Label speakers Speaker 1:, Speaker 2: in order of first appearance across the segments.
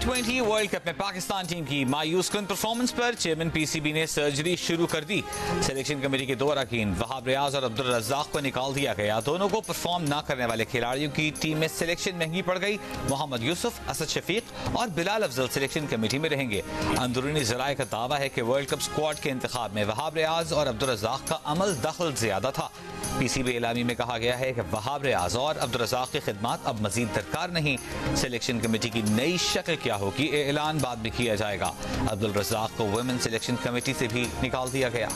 Speaker 1: T20 world cup में Pakistan team की मायूस कुन परफॉर्मेंस पर चेयरमैन पीसीबी ने सर्जरी शुरू कर दी। सिलेक्शन कमेटी के दो अरकान वहाब रियाज और अब्दुल रज़ाक को निकाल दिया गया। दोनों को परफॉर्म न करने वाले खिलाड़ियों की टीम में सिलेक्शन महंगी पड़ गई। मोहम्मद यूसुफ, असद शफीक और बिलाल अफजल सिलेक्शन कमेटी में रहेंगे। अंदरूनी ज़राए का दावा है कि वर्ल्ड कप स्क्वाड के इंतखाब में वहाब रियाज और अब्दुल रज़ाक का अमल दखल ज्यादा था। पीसीबी एलामी में कहा गया है कि वहाब रियाज और अब्दुल रज़ाक की खिदमात अब मजीद दरकार नहीं। सिलेक्शन कमेटी की नई शक्ल क्या होगी, ऐलान बाद में किया जाएगा। अब्दुल रज़ाक को वुमेन सिलेक्शन कमेटी से भी निकाल दिया गया।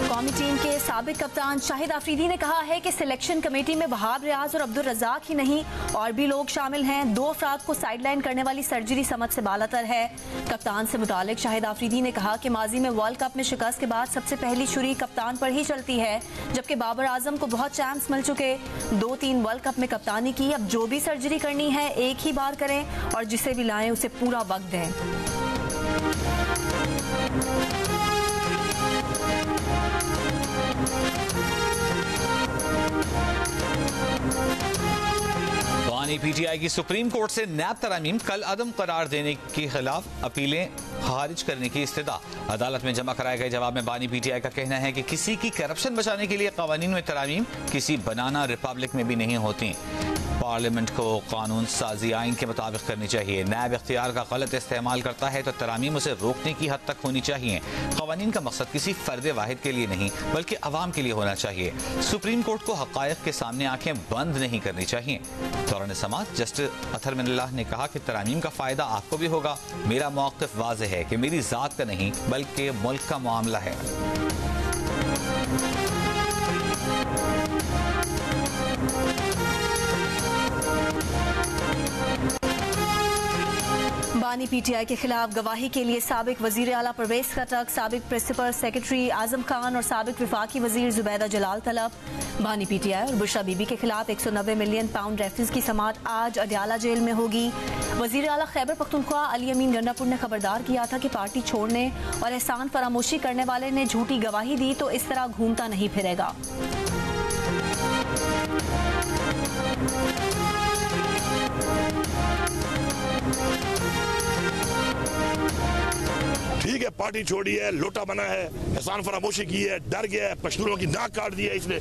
Speaker 2: कौमी टीम के साबिक कप्तान शाहिद आफरीदी ने कहा है कि सिलेक्शन कमेटी में वहाब रियाज और अब्दुल रज़ाक ही नहीं और भी लोग शामिल हैं। दो अफराद को साइडलाइन करने वाली सर्जरी समझ से बालातर है। कप्तान से मुतालिक शाहिद आफरीदी ने कहा कि माजी में वर्ल्ड कप में शिकस्त के बाद सबसे पहली छुरी कप्तान पर ही चलती है, जबकि बाबर आजम को बहुत चांस मिल चुके। 2-3 वर्ल्ड कप में कप्तानी की, अब जो भी सर्जरी करनी है एक ही बार करें और जिसे भी लाएं उसे पूरा वक्त दें।
Speaker 1: बानी पीटीआई की सुप्रीम कोर्ट से नैब तरामीम कल अदम करार देने के खिलाफ अपीलें खारिज करने की इस्तदा। अदालत में जमा कराए गए जवाब में बानी पीटीआई का कहना है कि किसी की करप्शन बचाने के लिए कवानीन में तरामीम किसी बनाना रिपब्लिक में भी नहीं होती। पार्लियामेंट को कानून साजी आइन के मुताबिक करनी चाहिए। नैब इख्तियार का गलत इस्तेमाल करता है तो तरामीम उसे रोकने की हद तक होनी चाहिए। कवानीन का मकसद किसी फर्द वाहिद के लिए नहीं बल्कि अवाम के लिए होना चाहिए। सुप्रीम कोर्ट को हक़ाइक़ के सामने आंखें बंद नहीं करनी चाहिए। दौरान समाअत जस्टिस अतहर मिनल्लाह ने कहा कि तरामीम का फायदा आपको भी होगा। मेरा मौक़िफ़ वाज़ेह है कि मेरी ज़ात का नहीं बल्कि मुल्क का मामला है।
Speaker 2: बानी पीटीआई के खिलाफ गवाही के लिए साबिक वजीर आला परवेज खटक, साबिक प्रिंसिपल सेक्रेटरी आजम खान और साबिक विफाकी वजीर जुबैदा जलाल तलब। बानी पीटीआई और बुशरा बीबी के खिलाफ 190 मिलियन पाउंड रेफरेंस की समाअत आज अडयाला जेल में होगी। वजीर आला खैबर पख्तूनख्वा अली अमीन गंडापुर ने खबरदार किया था कि पार्टी छोड़ने और एहसान फरामोशी करने वाले ने झूठी गवाही दी तो इस तरह घूमता नहीं फिरेगा।
Speaker 3: ठीक है, पार्टी छोड़ी है, लोटा बना है, एहसान फरामोशी की है, डर गया है, पश्तूनों की नाक काट दी है इसने,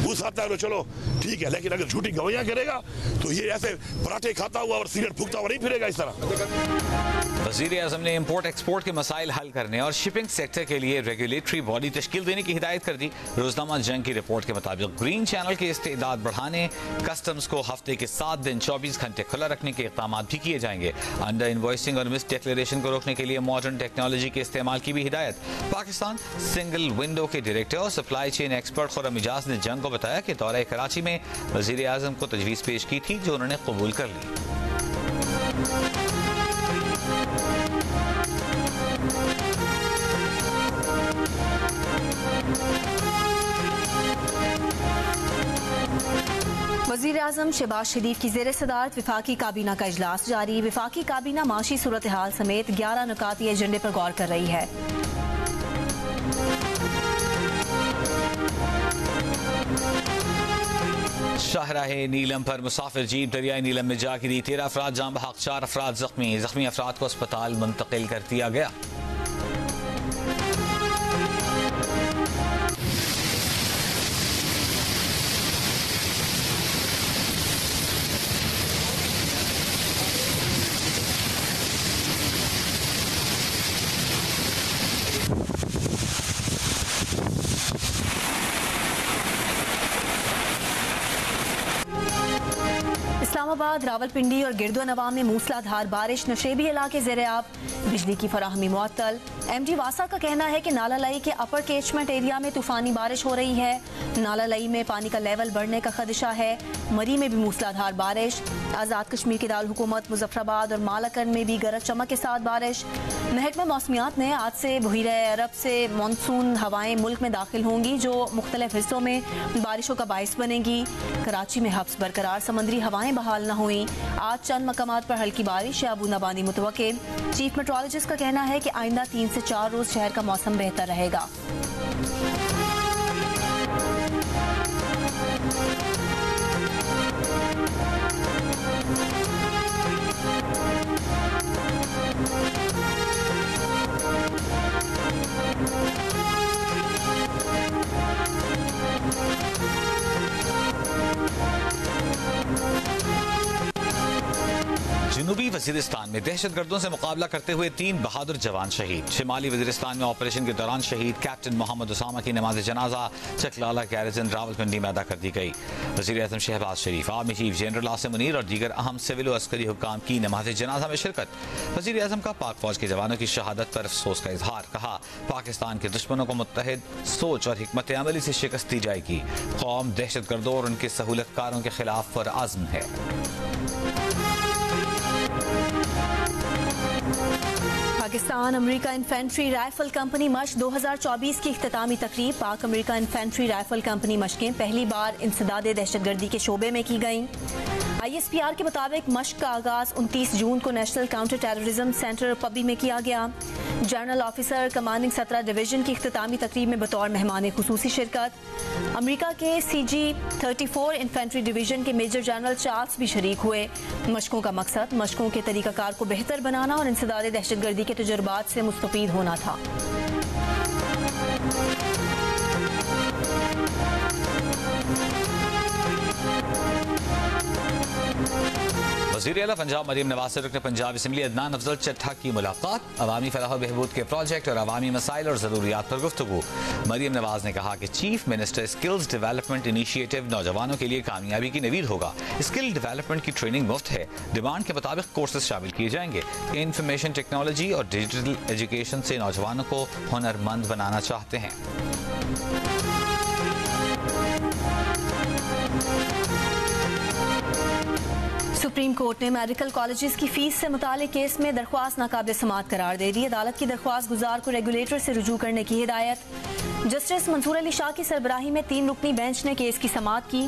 Speaker 3: उस हद तक चलो ठीक है, लेकिन अगर झूठी गवाहियां करेगा तो ये ऐसे पराठे खाता हुआ और सिगरेट फूकता हुआ नहीं फिरेगा इस तरह।
Speaker 1: वज़ीर आज़म ने इम्पोर्ट एक्सपोर्ट के मसाइल हल करने और शिपिंग सेक्टर के लिए रेगुलेटरी बॉडी तश्कील देने की हिदायत कर दी। रोजनामा जंग की रिपोर्ट के मुताबिक ग्रीन चैनल की इस्तेदाद बढ़ाने, कस्टम्स को हफ्ते के 7 दिन 24 घंटे खुला रखने के इक़दाम भी किए जाएंगे। अंडर इन्वॉइसिंग और मिस डिक्लेरेशन को रोकने के लिए मॉडर्न टेक्नोलॉजी के इस्तेमाल की भी हिदायत। पाकिस्तान सिंगल विंडो के डायरेक्टर और supply chain expert Khurram Ijaz ने जंग को बताया कि दौरे कराची में वज़ीर आज़म को तजवीज़ पेश की थी जो उन्होंने कबूल कर ली।
Speaker 2: वज़ीर आज़म शहबाज शरीफ की ज़ेर सदारत विफाकी काबीना का इजलास जारी। विफाकी काबीना माशी सूरत हाल समेत 11 नुकाती एजेंडे पर गौर कर रही है।
Speaker 1: शाहराहे नीलम पर मुसाफिर जीप दरियाई नीलम में जा गिरी। 13 अफराद जाम बहक, 4 अफराद जख्मी अफराद को अस्पताल मुंतकिल कर दिया गया।
Speaker 2: इस्लामाबाद, रावलपिंडी और गिरदोनवा में मूसलाधार बारिश, नशेबी इलाके ज़ेर-ए-आब, बिजली की फराहमी मुअत्तल। एमडी वासा का कहना है कि नाला लई के अपर कैचमेंट एरिया में तूफानी बारिश हो रही है। नाला लई में पानी का लेवल बढ़ने का खदशा है। मरी में भी मूसलाधार बारिश। आज़ाद कश्मीर के दारुल हुकूमत मुजफ्फराबाद और मालाकन में भी गरज चमक के साथ बारिश। महकमा मौसमियात ने आज से बहीरे अरब से मानसून हवाएं मुल्क में दाखिल होंगी जो मुख्तलिफ हिस्सों में बारिशों का बाइस बनेगी। कराची में हब्स बरकरार, समंदरी हवाएं बहाल न हुई। आज चंद मकामात पर हल्की बारिश या बूंदाबांदी मुतवक्किल। चीफ मेट्रोलॉजिस्ट का कहना है कि आइंदा 3 से 4 रोज शहर का मौसम बेहतर रहेगा।
Speaker 1: जनूबी वजीरिस्तान में दहशतगर्दों से मुकाबला करते हुए 3 बहादुर जवान शहीद। शिमाली वजीरिस्तान में ऑपरेशन के दौरान शहीद कैप्टन मोहम्मद उसामा की नमाज जनाजा चकलाला गैरिजन रावलपिंडी में अदा कर दी गई। वज़ीर-ए-आज़म Shahbaz Sharif, army chief general Asim Munir और दीगर अहम सिविल और अस्करी हुक्काम की नमाज जनाजा में शिरकत। वज़ीर-ए-आज़म का पाक फौज के जवानों की शहादत पर अफसोस का इजहार। कहा, पाकिस्तान के दुश्मनों को मुत्तहिद सोच और हिकमत अमली से शिकस्त दी जाएगी। कौम दहशतगर्दों और उनके सहूलतकारों के खिलाफ पुरअज़्म है।
Speaker 2: Pakistan America infantry rifle company मश्क 2024 की इख्तितामी तकरीब। Pak America infantry rifle company मश्कें पहली बार इंसदादे दहशतगर्दी के शोबे में की गईं। ISPR के मुताबिक मश्क का आगाज 29 जून को नेशनल काउंटर टेररिज्म सेंटर पबी में किया गया। जनरल ऑफिसर कमांडिंग 17 डिवीजन की इख्तितामी तकरीब में बतौर मेहमान खुसूसी शिरकत। अमेरिका के CG-34 इन्फेंट्री डिवीजन के मेजर जनरल चार्ल्स भी शरीक हुए। मशकों का मकसद मशकों के तरीकाकार को बेहतर बनाना और इंसदादे दहशतगर्दी के तजुर्बात से मुस्तफीद होना था।
Speaker 1: वज़ीर-ए-आला पंजाब मरीम नवाज से रुकन पंजाब असम्बली अदनान अफजल चट्टा की मुलाकात। अवामी फलाह बहबूद के प्रोजेक्ट और अवामी मसाइल और ज़रूरियात पर गुफ्तगू। मरीम नवाज ने कहा कि chief minister skills development initiative नौजवानों के लिए कामयाबी की नवीद होगा। स्किल डेवलपमेंट की ट्रेनिंग मुफ्त है। डिमांड के मुताबिक कोर्सेज शामिल किए जाएंगे। इंफॉर्मेशन टेक्नोलॉजी और डिजिटल एजुकेशन से नौजवानों को हुनरमंद बनाना चाहते हैं।
Speaker 2: सुप्रीम कोर्ट ने मेडिकल कॉलेजेस की फीस से मुतालिक केस में दरख्वास्त नाकाबिल समाअत करार दे दी। अदालत की दरख्वास्त गुजार को रेगुलेटर से रुजू करने की हिदायत। जस्टिस मंसूर अली शाह की सरबराही में 3 रुकनी बेंच ने केस की समाअत की।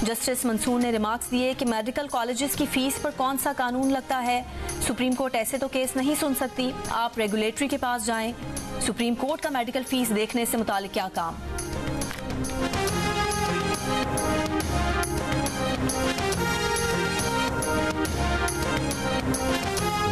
Speaker 2: जस्टिस मंसूर ने रिमार्क्स दिए कि मेडिकल कॉलेजेस की फीस पर कौन सा कानून लगता है। सुप्रीम कोर्ट ऐसे तो केस नहीं सुन सकती, आप रेगुलेटरी के पास जाएं। सुप्रीम कोर्ट का मेडिकल फीस देखने से मुतालिक क्या काम।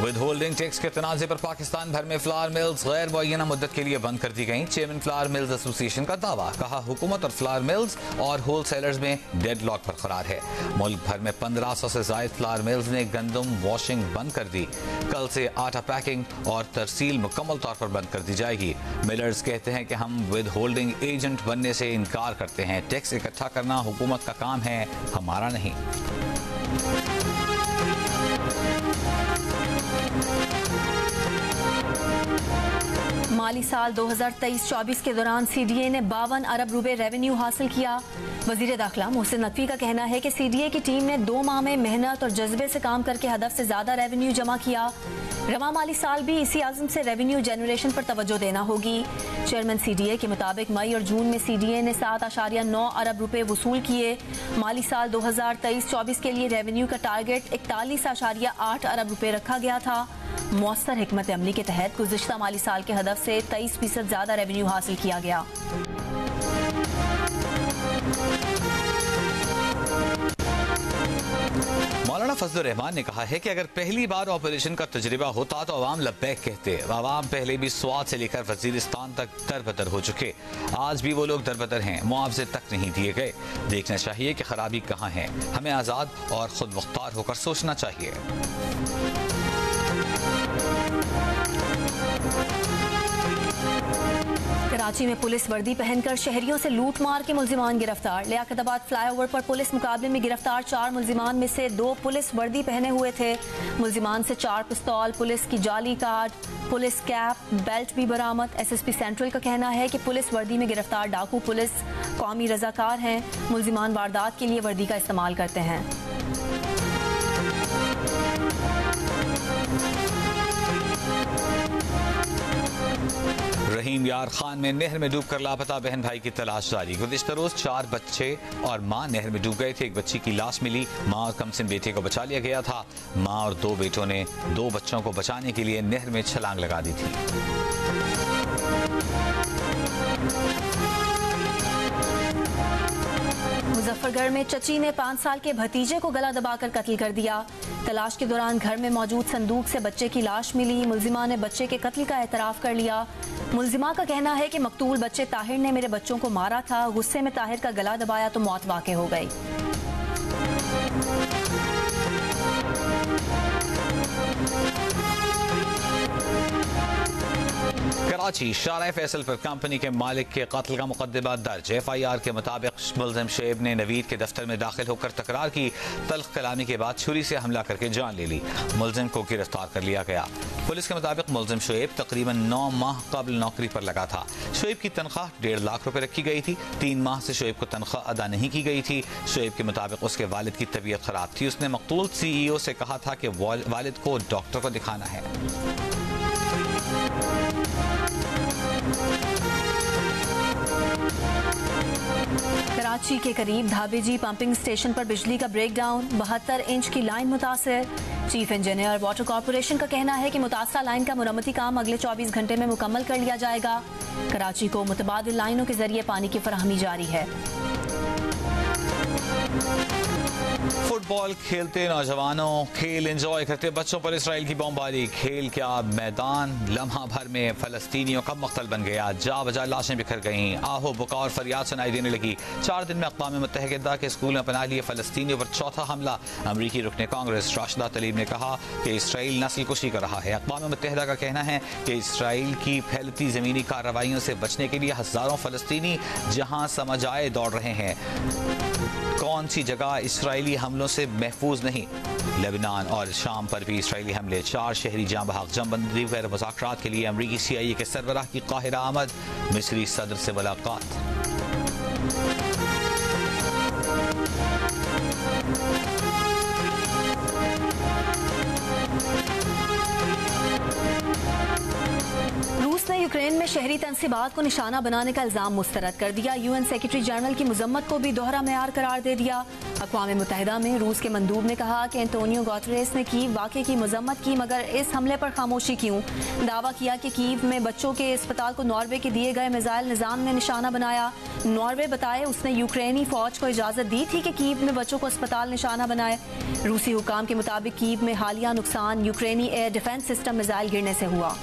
Speaker 1: विद होल्डिंग टैक्स के तनाज़े पर पाकिस्तान भर में फ्लावर मिल्स गैर मुअय्यना मुद्दत के लिए बंद कर दी गई। चेयरमैन फ्लावर मिल्स एसोसिएशन का दावा। कहा, हुकूमत और फ्लावर मिल्स और होल सेलर्स में डेडलॉक बरकरार है। मुल्क भर में 1500 से जायद फ्लावर मिल्स ने गंदम वॉशिंग बंद कर दी। कल से आटा पैकिंग और तरसील मुकम्मल तौर पर बंद कर दी जाएगी। मिलर्स कहते हैं कि हम विद होल्डिंग एजेंट बनने से इनकार करते हैं। टैक्स इकट्ठा करना हुकूमत का काम है, हमारा नहीं।
Speaker 2: माली साल 2023-24 के दौरान CDA ने 52 अरब रुपए रेवेन्यू हासिल किया। वजीर दाखिला मोहसिन नकवी का कहना है कि CDA की टीम ने 2 माह में मेहनत और जज्बे से काम करके हदफ से ज्यादा रेवेन्यू जमा किया। रवा माली साल भी इसी आज़म से रेवेन्यू जनरेशन पर तवज्जो देना होगी। चेयरमैन CDA के मुताबिक मई और जून में CDA ने 7.9 अरब रुपए वसूल किए। माली साल 2023-24 के लिए रेवेन्यू का टारगेट 41.8 अरब रुपए रखा गया था। मौसर हिकमत अमली के तहत गुज़िश्ता माली साल के हदफ से 23% ज्यादा रेवेन्यू हासिल किया गया।
Speaker 1: मौलाना फजलुर रहमान ने कहा है कि अगर पहली बार ऑपरेशन का तजुर्बा होता तो अवाम लब्बैक कहते। अवाम पहले भी स्वात से लेकर वजीरिस्तान तक दरबदर हो चुके। आज भी वो लोग दरबदर हैं, मुआवजे तक नहीं दिए गए। देखना चाहिए कि खराबी कहाँ है। हमें आज़ाद और खुद मुख्तार होकर सोचना चाहिए।
Speaker 2: कराची में पुलिस वर्दी पहनकर शहरियों से लूट मार के मुल्जिमान गिरफ्तार। लियाकताबाद फ्लाईओवर पर पुलिस मुकाबले में गिरफ्तार 4 मुल्जिमान में से 2 पुलिस वर्दी पहने हुए थे। मुल्जिमान से 4 पिस्तौल, पुलिस की जाली कार्ड, पुलिस कैप, बेल्ट भी बरामद। SSP सेंट्रल का कहना है कि पुलिस वर्दी में गिरफ्तार डाकू पुलिस कौमी रजाकार हैं। मुल्जिमान वारदात के लिए वर्दी का इस्तेमाल करते हैं।
Speaker 1: रहीम यार खान में नहर में डूबकर लापता बहन भाई की तलाश जारी। गुज़िश्ता रोज 4 बच्चे और मां नहर में डूब गए थे। एक बच्ची की लाश मिली। मां और कमसिन बेटे को बचा लिया गया था। मां और 2 बेटों ने 2 बच्चों को बचाने के लिए नहर में छलांग लगा दी थी।
Speaker 2: मुजफ्फरगढ़ में चची ने 5 साल के भतीजे को गला दबाकर कत्ल कर दिया। तलाश के दौरान घर में मौजूद संदूक से बच्चे की लाश मिली। मुलजिमा ने बच्चे के कत्ल का एतराफ कर लिया। मुलजिमा का कहना है कि मकतूल बच्चे ताहिर ने मेरे बच्चों को मारा था। गुस्से में ताहिर का गला दबाया तो मौत वाक़ई हो गई।
Speaker 1: कराची शारा फैसल पर कंपनी के मालिक के कत्ल का मुकदमा दर्ज। FIR के मुताबिक मुलजिम शुएब ने नवीद के दफ्तर में दाखिल होकर तकरार की। तल्ख कलामी के बाद छुरी से हमला करके जान ले ली। मुलजिम को गिरफ्तार कर लिया गया। पुलिस के मुताबिक मुलजिम शुएब तकरीबन 9 माह कबल नौकरी पर लगा था। शुएब की तनख्वाह 1.5 लाख रुपए रखी गई थी। 3 माह से शुएब को तनख्वाह अदा नहीं की गई थी। शुएब के मुताबिक उसके वालिद की तबीयत खराब थी। उसने मकतूल CEO से कहा था कि वालिद को डॉक्टर को दिखाना है।
Speaker 2: कराची के करीब धाबेजी पंपिंग स्टेशन पर बिजली का ब्रेकडाउन, 72 इंच की लाइन मुतासर। चीफ इंजीनियर वाटर कॉरपोरेशन का कहना है कि मुतासरा लाइन का मुरम्मती काम अगले 24 घंटे में मुकम्मल कर लिया जाएगा। कराची को मुतबादिल लाइनों के जरिए पानी की फराहमी जारी है।
Speaker 1: फुटबॉल खेलते नौजवानों, खेल एंजॉय करते बच्चों पर इसराइल की बमबारी। खेल क्या मैदान लम्हा भर में फलस्तीनियों का मक्तल बन गया। जा बजा लाशें बिखर गईं। आहो बुका और फरियाद सुनाई देने लगी। 4 दिन में अक़वाम मुत्तहिदा के स्कूल में पनाह लिए फलस्तीनियों पर चौथा हमला। अमरीकी रुकने कांग्रेस राशिदा तलीब ने कहा कि इसराइल नस्ल कुशी कर रहा है। अक़वाम मुत्तहिदा का कहना है कि इसराइल की फैलती ज़मीनी कार्रवाइयों से बचने के लिए हज़ारों फलस्तीनी जहाँ समझ आए दौड़ रहे हैं। कौन सी जगह इसराइली हमलों से महफूज नहीं। लेबनान और शाम पर भी इसराइली हमले। 4 शहरी जाँ बहक। जमबंदी पर मुज़ाकरात के लिए अमरीकी CIA के सरबराह की काहिरा आमद। मिस्री सदर से मुलाकात।
Speaker 2: रूस ने यूक्रेन में शहरी तनसीबात को निशाना बनाने का इल्जाम मुस्तरद कर दिया। UN सेक्रेटरी जनरल की मजम्मत को भी दोहरा मेयार करार दे दिया। अक़वाम मुत्तहिदा में रूस के मंदूब ने कहा कि एंटोनियो गुतेरेस ने कीव वाक़े की मजम्मत की, मगर इस हमले पर खामोशी क्यों। दावा किया कि कीव में बच्चों के अस्पताल को नॉर्वे के दिए गए मिसाइल निज़ाम ने निशाना बनाया। नॉर्वे बताए उसने यूक्रेनी फौज को इजाज़त दी थी कि कीव में बच्चों को अस्पताल निशाना बनाए। रूसी हुकाम के मुताबिक कीव में हालिया नुकसान यूक्रेनी एयर डिफेंस सिस्टम मिसाइल गिरने से हुआ।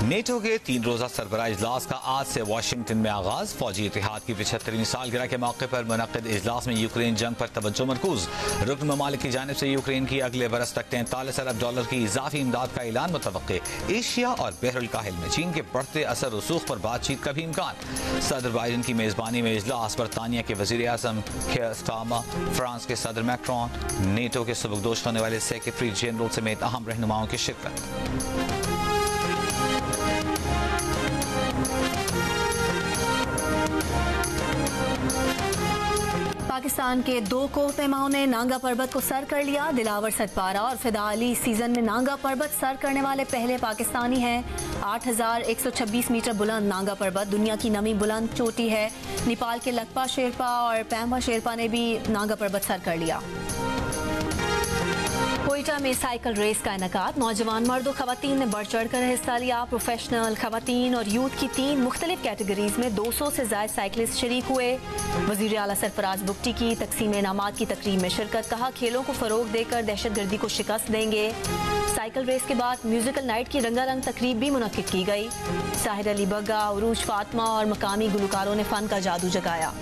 Speaker 1: नेटो के 3 रोज़ा सरबराह इजलास का आज से वाशिंगटन में आगाज। फौजी इतिहाद की 75वीं सालगिरह के मौके पर मुनक्किद इजलास में यूक्रेन जंग पर तवज्जो मरकूज। रुकन ममालिक की जानिब से यूक्रेन की अगले बरस तक $43 अरब की इजाफी इमदाद का ऐलान मुतवक्के। एशिया और बहरुल काहिल में चीन के बढ़ते असर रसूख पर बातचीत का भी इम्कान। सदर बाइडन की मेजबानी में इजलास। बरतानिया के वजीर आज़म कीयर स्टारमर, फ्रांस के सदर मैक्रोन, नेटो के सबकदोश होने वाले सेक्रेटरी जनरल समेत अहम रहनुमाओं की शिरकत।
Speaker 2: पाकिस्तान के 2 कोहपेमाओं ने नांगा पर्वत को सर कर लिया। दिलावर सतपारा और फिदा अली इस सीजन में नांगा पर्वत सर करने वाले पहले पाकिस्तानी हैं। 8126 मीटर बुलंद नांगा पर्वत दुनिया की नमी बुलंद चोटी है। नेपाल के लकपा शेरपा और पैम्बा शेरपा ने भी नांगा पर्वत सर कर लिया। कोयटा में साइकिल रेस का इनकाद। नौजवान मर्द और खवातीन ने बढ़ चढ़ कर हिस्सा लिया। प्रोफेशनल, खवातीन और यूथ की 3 मुख्तलिफ कैटेगरीज में 200 से ज्यादा साइकिलिस्ट शरीक हुए। वजीर आला सरफराज बुगटी की तकसीम इनामात की तकरीब में शिरकत। कहा खेलों को फरोग देकर दहशतगर्दी को शिकस्त देंगे। साइकिल रेस के बाद म्यूजिकल नाइट की रंगारंग तकरीब भी मुनक्किद की गई। साहिर अली बग्गा, उरूज फातिमा और मकामी गुलकारों ने फन का जादू जगाया।